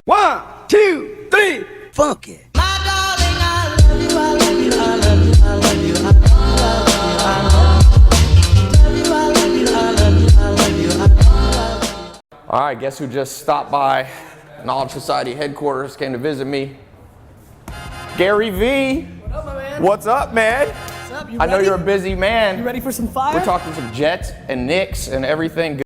1, 2, 3, funk it. All right, guess who just stopped by Knowledge Society headquarters, came to visit me? Garyvee. What up, my man? What's up, man? What's up? You I know ready? you're a busy man. You ready for some fire? We're talking some Jets and Knicks and everything.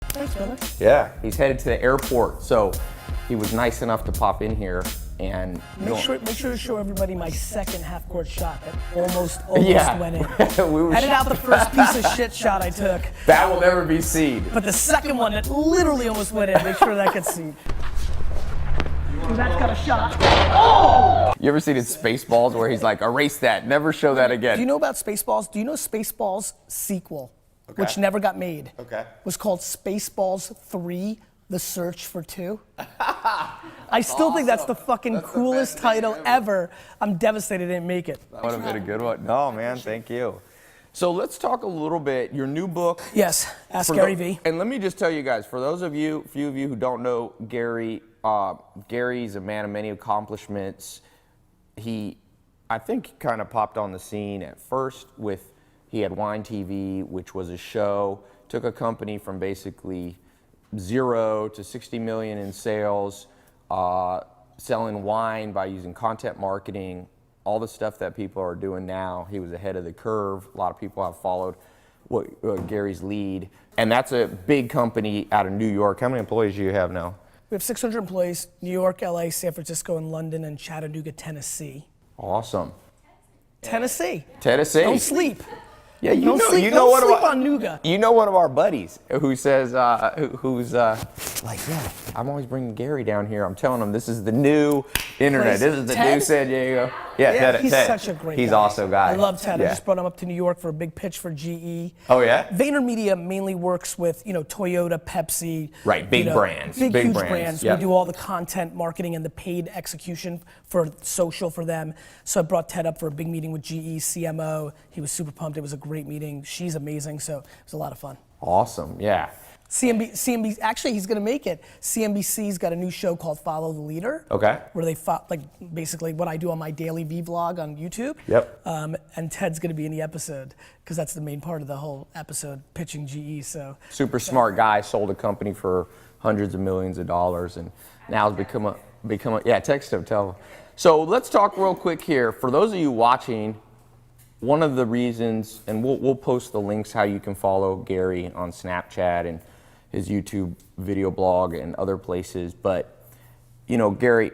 Thanks, brother. Yeah, he's headed to the airport, so he was nice enough to pop in here and Make sure to show everybody my second half-court shot that almost Yeah. went in. We were Edit out the first piece of shit shot I took. That will never be seen. But the second one that literally almost went in, make sure that gets seen. That's got a shot. Oh! You ever seen in Spaceballs where he's like, erase that, never show that again? Do you know about Spaceballs? Do you know Spaceballs sequel, which never got made? Was called Spaceballs 3, The Search for 2. I still think that's the fucking coolest title ever. I'm devastated it didn't make it. That would have been a good one. No, man, thank you. So let's talk a little bit, your new book. Yes, Ask Garyvee. And let me just tell you guys, for those of you, few of you who don't know Gary, Gary's a man of many accomplishments. I think kind of popped on the scene at first he had Wine TV, which was a show, took a company from basically 0 to 60 million in sales, selling wine by using content marketing, all the stuff that people are doing now. He was ahead of the curve. A lot of people have followed Gary's lead. And that's a big company out of New York. How many employees do you have now? We have 600 employees, New York, LA, San Francisco, and London, and Chattanooga, Tennessee. Awesome. Tennessee. Don't sleep. Yeah, you Don't know, sleep, you know don't one sleep of our, on Nougat. You know one of our buddies who says, who's like, yeah, I'm always bringing Gary down here. I'm telling him this is the new internet. This is the new San Diego. Yeah, he's Ted. such a great guy. He's also a guy. I love Ted. Yeah. I just brought him up to New York for a big pitch for GE. Oh yeah? VaynerMedia mainly works with, Toyota, Pepsi. Right, big brands. Big huge brands. Yep. We do all the content marketing and the paid execution for social for them. So I brought Ted up for a big meeting with GE, CMO. He was super pumped. It was a great meeting. She's amazing, so it was a lot of fun. Awesome, yeah. CNBC, actually he's gonna make it. CNBC's got a new show called Follow the Leader. Okay. Where they basically what I do on my daily vlog on YouTube. Yep. And Ted's gonna be in the episode because that's the main part of the whole episode, pitching GE. So. Super smart guy, sold a company for hundreds of millions of dollars, and now has become a yeah. Text him, tell him. So let's talk real quick here. For those of you watching, one of the reasons, and we'll post the links how you can follow Gary on Snapchat and his YouTube video blog and other places. But, Gary,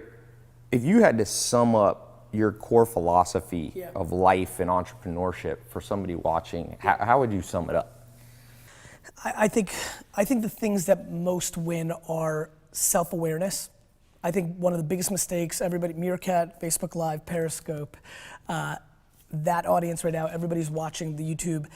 if you had to sum up your core philosophy of life and entrepreneurship for somebody watching, how would you sum it up? I think the things that most win are self-awareness. I think one of the biggest mistakes, everybody, Meerkat, Facebook Live, Periscope, that audience right now, everybody's watching the YouTube.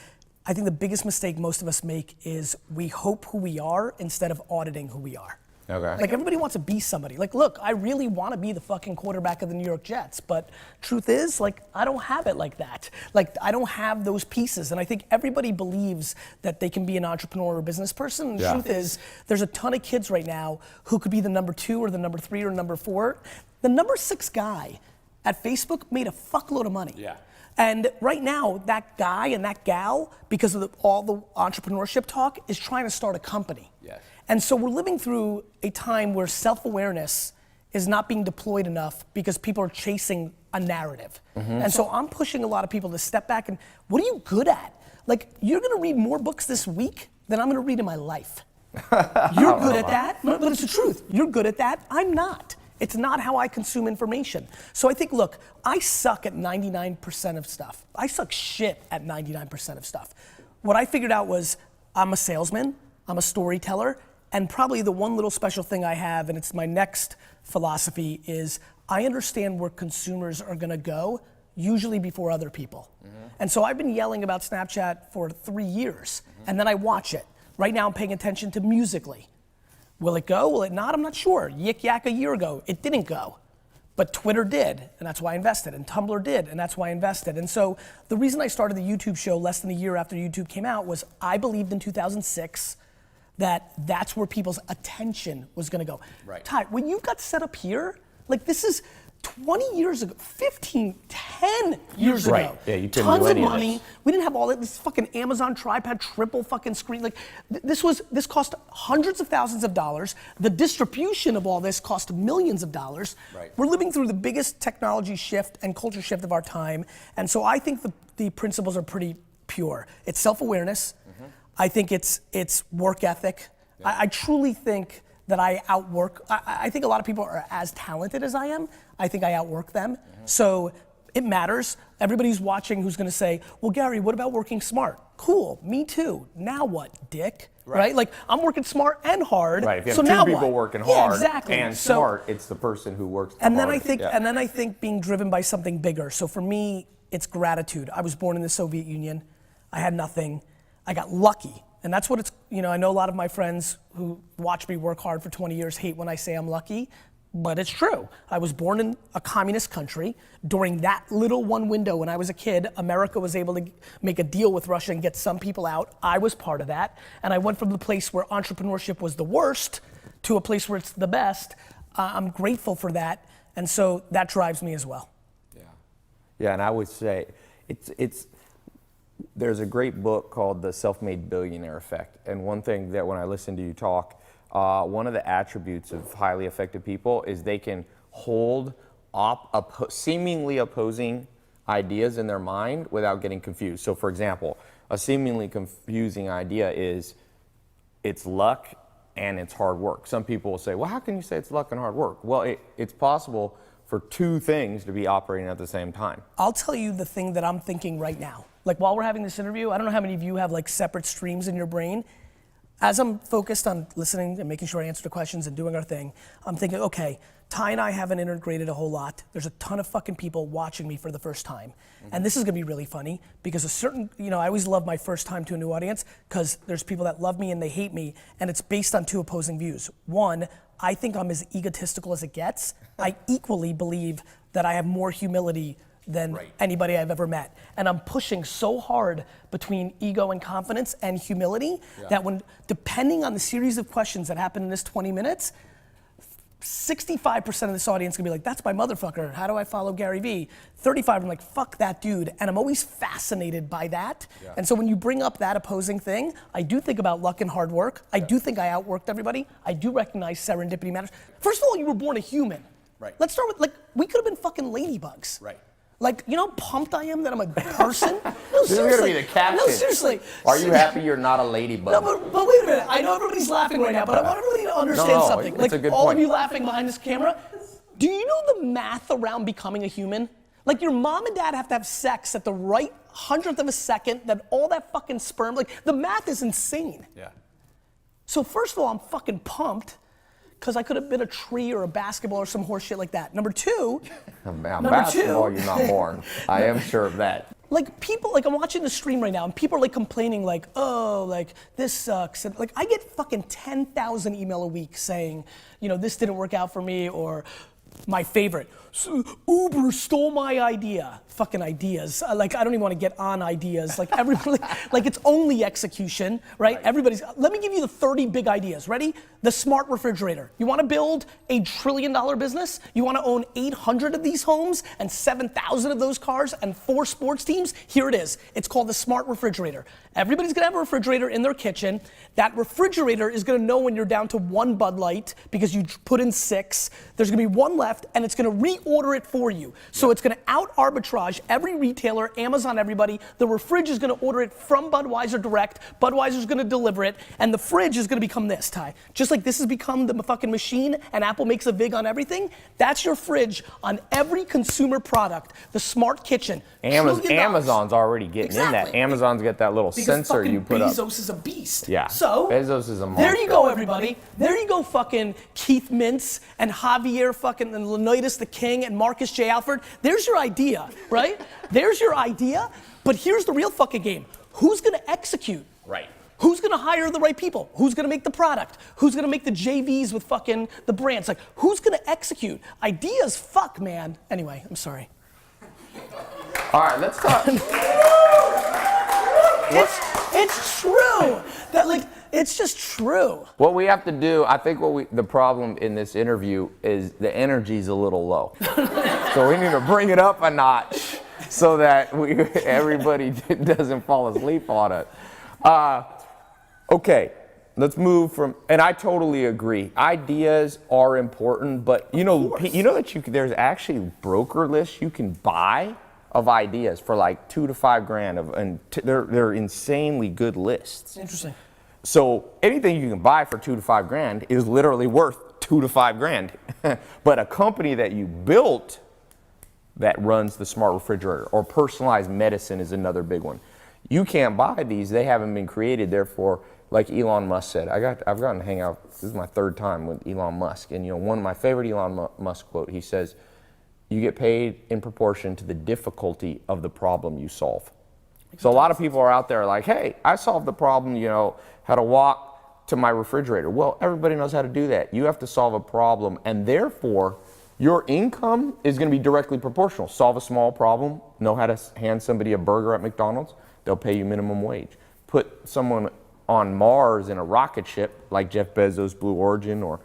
I think the biggest mistake most of us make is we hope who we are instead of auditing who we are. Okay. Like everybody wants to be somebody. Like, look, I really want to be the fucking quarterback of the New York Jets, but truth is, I don't have it like that. I don't have those pieces, and I think everybody believes that they can be an entrepreneur or business person, and the truth is, there's a ton of kids right now who could be the number 2 or the number 3 or number 4. The number 6 guy at Facebook made a fuckload of money. Yeah. And right now, that guy and that gal, because of all the entrepreneurship talk, is trying to start a company. Yes. And so we're living through a time where self-awareness is not being deployed enough because people are chasing a narrative. And so I'm pushing a lot of people to step back and, what are you good at? You're gonna read more books this week than I'm gonna read in my life. You're good at that, but it's the truth. You're good at that, I'm not. It's not how I consume information. So I think, look, I suck at 99% of stuff. I suck shit at 99% of stuff. What I figured out was I'm a salesman, I'm a storyteller, And probably the one little special thing I have, and it's my next philosophy, is I understand where consumers are gonna go, usually before other people. And so I've been yelling about Snapchat for 3 years, and then I watch it. Right now I'm paying attention to Musical.ly. Will it go, will it not? I'm not sure. Yik Yak a year ago, it didn't go. But Twitter did, and that's why I invested, and Tumblr did, and that's why I invested. And so the reason I started the YouTube show less than a year after YouTube came out was I believed in 2006 that that's where people's attention was gonna go. Right. Tai, when you got set up here, like this is 20 years ago, 15, 10 years Right. ago. Yeah, you couldn't do Tons of any of money. this. We didn't have all that, this fucking Amazon tripod, triple fucking screen. Like this cost hundreds of thousands of dollars. The distribution of all this cost millions of dollars. Right. We're living through the biggest technology shift and culture shift of our time. And so I think the principles are pretty pure. It's self-awareness. I think it's work ethic. I truly think that I outwork, I think a lot of people are as talented as I am. I think I outwork them. So it matters. Everybody's watching who's gonna say, well, Gary, what about working smart? Cool, me too. Now what, dick? Right? Like, I'm working smart and hard. Right, if you so have now two people what? working Yeah, hard exactly. and So- smart, it's the person who works the and then hardest. and then I think being driven by something bigger. So for me, it's gratitude. I was born in the Soviet Union. I had nothing. I got lucky. And that's what it's, I know a lot of my friends who watch me work hard for 20 years hate when I say I'm lucky, but it's true. I was born in a communist country. During that little one window when I was a kid, America was able to make a deal with Russia and get some people out. I was part of that. And I went from the place where entrepreneurship was the worst to a place where it's the best. I'm grateful for that. And so that drives me as well. Yeah, and I would say there's a great book called The Self-Made Billionaire Effect. And one thing that when I listen to you talk, one of the attributes of highly effective people is they can hold seemingly opposing ideas in their mind without getting confused. So for example, a seemingly confusing idea is it's luck and it's hard work. Some people will say, well, how can you say it's luck and hard work? Well, it's possible for two things to be operating at the same time. I'll tell you the thing that I'm thinking right now. Like while we're having this interview, I don't know how many of you have like separate streams in your brain. As I'm focused on listening and making sure I answer the questions and doing our thing, I'm thinking, okay, Tai and I haven't integrated a whole lot. There's a ton of fucking people watching me for the first time. And this is gonna be really funny because I always love my first time to a new audience because there's people that love me and they hate me, and it's based on two opposing views. One, I think I'm as egotistical as it gets. I equally believe that I have more humility than anybody I've ever met. And I'm pushing so hard between ego and confidence and humility that depending on the series of questions that happen in this 20 minutes, 65% of this audience can be like, that's my motherfucker. How do I follow Garyvee? 35, I'm like, fuck that dude. And I'm always fascinated by that. And so when you bring up that opposing thing, I do think about luck and hard work. I do think I outworked everybody. I do recognize serendipity matters. First of all, you were born a human. Let's start with, we could have been fucking ladybugs. Like, you know how pumped I am that I'm a person? No, This is seriously. gonna be the caption. No, seriously. Are you happy you're not a ladybug? No, but wait a minute. I know everybody's laughing right now, but I want everybody to understand something. It's Like a good all point. of you laughing behind this camera, do you know the math around becoming a human? Like your mom and dad have to have sex at the right 100th of a second, that all that fucking sperm, like the math is insane. So first of all, I'm fucking pumped because I could have been a tree or a basketball or some horse shit like that. Number two, Basketball, you're not born. I am sure of that. like people, like I'm watching the stream right now and people are like complaining like, oh, like this sucks. And like I get fucking 10,000 email a week saying, this didn't work out for me, or my favorite, Uber stole my idea. Fucking ideas. Like I don't even want to get on ideas. Like everybody, like it's only execution, right? Let me give you the 30 big ideas. Ready? The smart refrigerator. You want to build a $1 trillion business? You want to own 800 of these homes and 7,000 of those cars and 4 sports teams? Here it is. It's called the smart refrigerator. Everybody's gonna have a refrigerator in their kitchen. That refrigerator is gonna know when you're down to 1 Bud Light because you put in 6. There's gonna be 1 left. left and it's gonna reorder it for you. So it's gonna out arbitrage every retailer, Amazon, everybody. The refrige is gonna order it from Budweiser direct. Budweiser's gonna deliver it, and the fridge is gonna become this, Ty. Just like this has become the fucking machine and Apple makes a VIG on everything, that's your fridge on every consumer product. The smart kitchen. Amazon's already getting in that. Amazon's got that little sensor you put up. Bezos is a beast. Yeah. So Bezos is a monster. there you go, everybody. There you go, fucking Keith Mintz and Javier fucking and Leonidas the King and Marcus J. Alford. There's your idea, right? There's your idea. But here's the real fucking game. Who's gonna execute? Right. Who's gonna hire the right people? Who's gonna make the product? Who's gonna make the JVs with fucking the brands? Like, who's gonna execute? Ideas, fuck, man. Anyway, I'm sorry. All right, let's talk. It's true. That like, it's just true. What we have to do, I think the problem in this interview is the energy's a little low. So we need to bring it up a notch so that everybody doesn't fall asleep on it. Okay, let's move from, and I totally agree. Ideas are important, but you know that there's actually broker lists you can buy of ideas for like $2 to $5 grand and they're insanely good lists. Interesting. So anything you can buy for $2 to $5 grand is literally worth $2 to $5 grand. But a company that you built that runs the smart refrigerator or personalized medicine is another big one. You can't buy these; they haven't been created. Therefore, like Elon Musk said, I've gotten to hang out. This is my third time with Elon Musk, and one of my favorite Elon Musk quote. He says, "You get paid in proportion to the difficulty of the problem you solve." So a lot of people are out there like, "Hey, I solved the problem. How to walk to my refrigerator." Well, everybody knows how to do that. You have to solve a problem, and therefore, your income is going to be directly proportional. Solve a small problem. Know how to hand somebody a burger at McDonald's. They'll pay you minimum wage. Put someone on Mars in a rocket ship like Jeff Bezos' Blue Origin or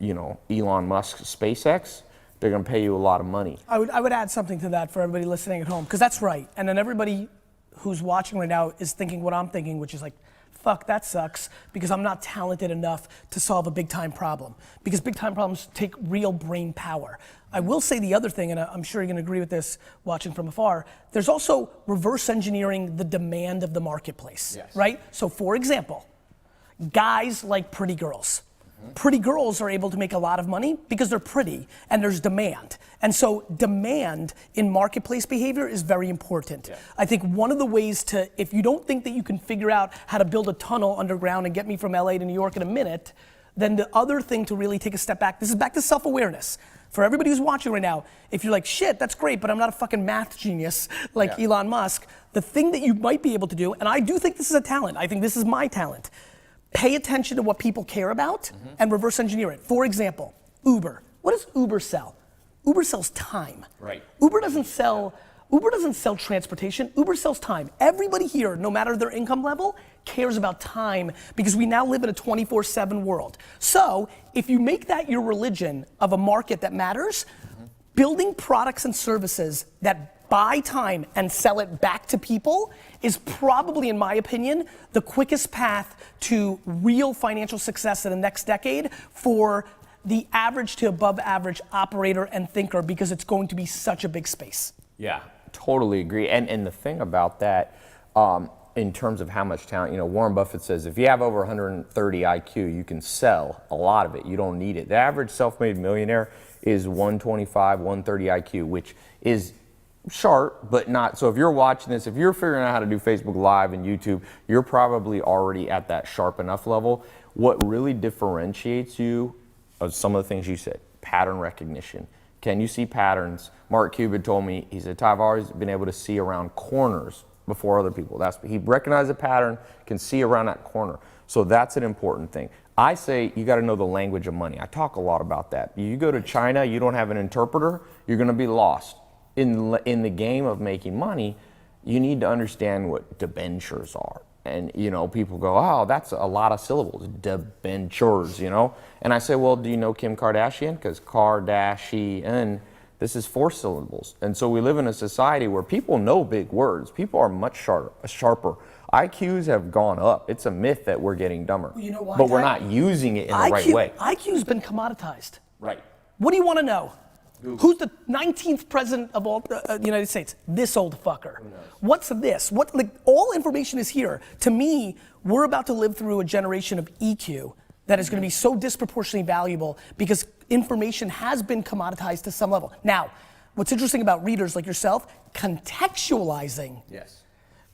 Elon Musk's SpaceX, they're going to pay you a lot of money. I would add something to that for everybody listening at home, because that's right. And then everybody who's watching right now is thinking what I'm thinking, which is like, fuck, that sucks, because I'm not talented enough to solve a big time problem. Because big time problems take real brain power. I will say the other thing, and I'm sure you're gonna agree with this watching from afar, there's also reverse engineering the demand of the marketplace, right? So for example, guys like pretty girls. Pretty girls are able to make a lot of money because they're pretty and there's demand. And so demand in marketplace behavior is very important. Yeah. I think one of the ways to, if you don't think that you can figure out how to build a tunnel underground and get me from LA to New York in a minute, then the other thing to really take a step back, this is back to self-awareness. For everybody who's watching right now, if you're like, shit, that's great, but I'm not a fucking math genius like Elon Musk, the thing that you might be able to do, and I do think this is a talent, I think this is my talent, pay attention to what people care about and reverse engineer it. For example, Uber. What does Uber sell? Uber sells time. Right. Uber doesn't sell transportation. Uber sells time. Everybody here, no matter their income level, cares about time because we now live in a 24/7 world. So if you make that your religion of a market that matters, building products and services that buy time and sell it back to people is probably, in my opinion, the quickest path to real financial success in the next decade for the average to above average operator and thinker, because it's going to be such a big space. Yeah, totally agree. And the thing about that, in terms of how much talent, Warren Buffett says if you have over 130 IQ, you can sell a lot of it. You don't need it. The average self-made millionaire is 125, 130 IQ, which is sharp, but not. So if you're watching this, if you're figuring out how to do Facebook Live and YouTube, you're probably already at that sharp enough level. What really differentiates you are some of the things you said. Pattern recognition. Can you see patterns? Mark Cuban told me, he said, I've always been able to see around corners before other people. He recognized a pattern, can see around that corner. So that's an important thing. I say you got to know the language of money. I talk a lot about that. You go to China, you don't have an interpreter, you're going to be lost. In the game of making money, you need to understand what debentures are. And people go, oh, that's a lot of syllables, debentures, And I say, well, do you know Kim Kardashian? Because Kardashian, this is 4 syllables. And so we live in a society where people know big words. People are much sharper. IQs have gone up. It's a myth that we're getting dumber. Well, you know why, but we're not using it in the right way. IQ's been commoditized. Right. What do you want to know? Google. Who's the 19th president of all the United States? This old fucker. What's this? What, like, all information is here. To me, we're about to live through a generation of EQ that is going to be so disproportionately valuable because information has been commoditized to some level. Now, what's interesting about readers like yourself, contextualizing,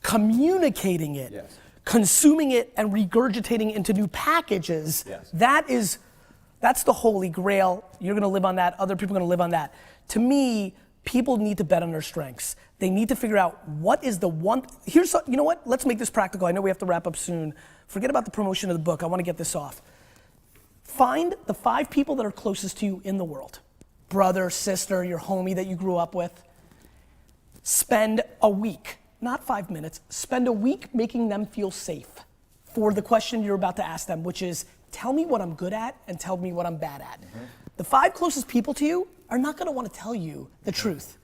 communicating it, consuming it and regurgitating into new packages, that's the holy grail. You're gonna live on that, other people are gonna live on that. To me, people need to bet on their strengths. They need to figure out what is the one, you know what, let's make this practical. I know we have to wrap up soon. Forget about the promotion of the book, I wanna get this off. Find the 5 people that are closest to you in the world. Brother, sister, your homie that you grew up with. Spend a week, not 5 minutes, spend a week making them feel safe for the question you're about to ask them, which is, tell me what I'm good at and tell me what I'm bad at. The 5 closest people to you are not gonna wanna tell you the truth.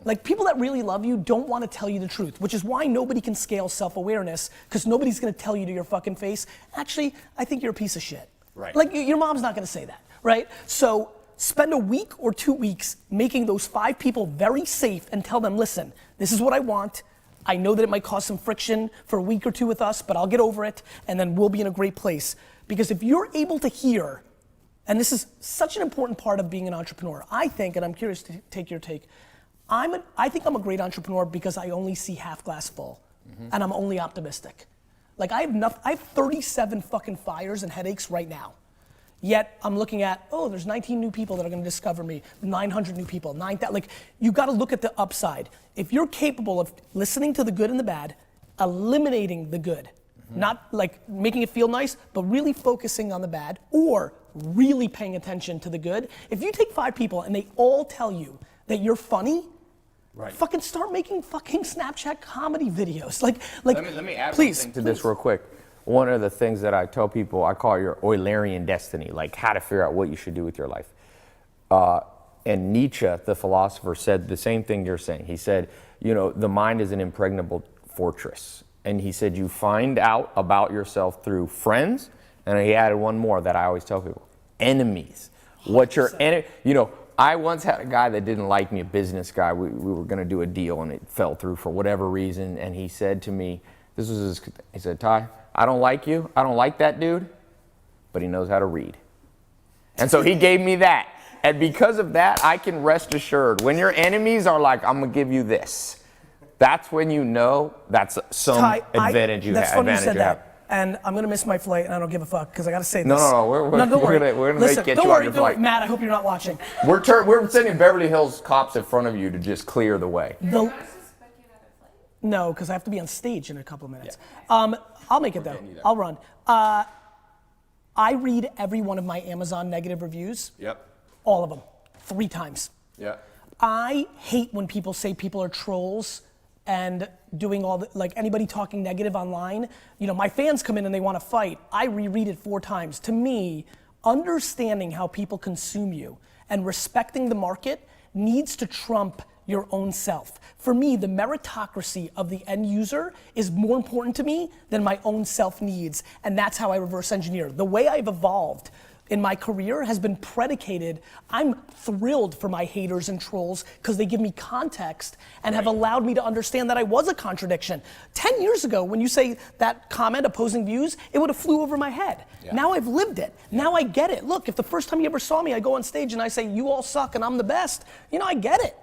Like, people that really love you don't wanna tell you the truth, which is why nobody can scale self-awareness, because nobody's gonna tell you to your fucking face, actually, I think you're a piece of shit. Right. Like, your mom's not gonna say that, right? So, spend a week or 2 weeks making those 5 people very safe and tell them, listen, this is what I want. I know that it might cause some friction for a week or 2 with us, but I'll get over it, and then we'll be in a great place. Because if you're able to hear, and this is such an important part of being an entrepreneur, I think, and I'm curious to take your take, I think I'm a great entrepreneur because I only see half glass full, and I'm only optimistic. Like, I have 37 fucking fires and headaches right now. Yet I'm looking at, oh, there's 19 new people that are gonna discover me, 900 new people, 9,000, like, you gotta look at the upside. If you're capable of listening to the good and the bad, eliminating the good, not like making it feel nice, but really focusing on the bad, or really paying attention to the good. If you take 5 people and they all tell you that you're funny, fucking start making fucking Snapchat comedy videos. Like, let me add one thing to this real quick. One of the things that I tell people, I call your Eulerian destiny, like how to figure out what you should do with your life. And Nietzsche, the philosopher, said the same thing you're saying. He said, you know, the mind is an impregnable fortress. And he said, you find out about yourself through friends, and he added one more that I always tell people, enemies. What your enemy, you know, I once had a guy that didn't like me, a business guy. We were gonna do a deal and it fell through for whatever reason. And he said to me, he said, Tai, I don't like you, I don't like that dude, but he knows how to read. And so he gave me that. And because of that, I can rest assured, when your enemies are like, I'm gonna give you this, that's when you know that's some advantage you have. That's funny you said that. And I'm gonna miss my flight, and I don't give a fuck because I gotta say this. No, we're gonna get you on your flight. Matt, I hope you're not watching. We're sending Beverly Hills cops in front of you to just clear the way. No, because I have to be on stage in a couple of minutes. I'll make it though. I'll run. I read every one of my Amazon negative reviews. All of them, 3 times. I hate when people say people are trolls and doing all the, like, anybody talking negative online. You know, my fans come in and they want to fight. I reread it 4 times. To me, understanding how people consume you and respecting the market needs to trump your own self. For me, the meritocracy of the end user is more important to me than my own self needs. And that's how I reverse engineer. The way I've evolved in my career has been predicated. I'm thrilled for my haters and trolls because they give me context and have allowed me to understand that I was a contradiction. 10 years ago, when you say that comment, opposing views, it would have flew over my head. Now I've lived it. Now I get it. Look, if the first time you ever saw me, I go on stage and I say, you all suck and I'm the best, you know, I get it.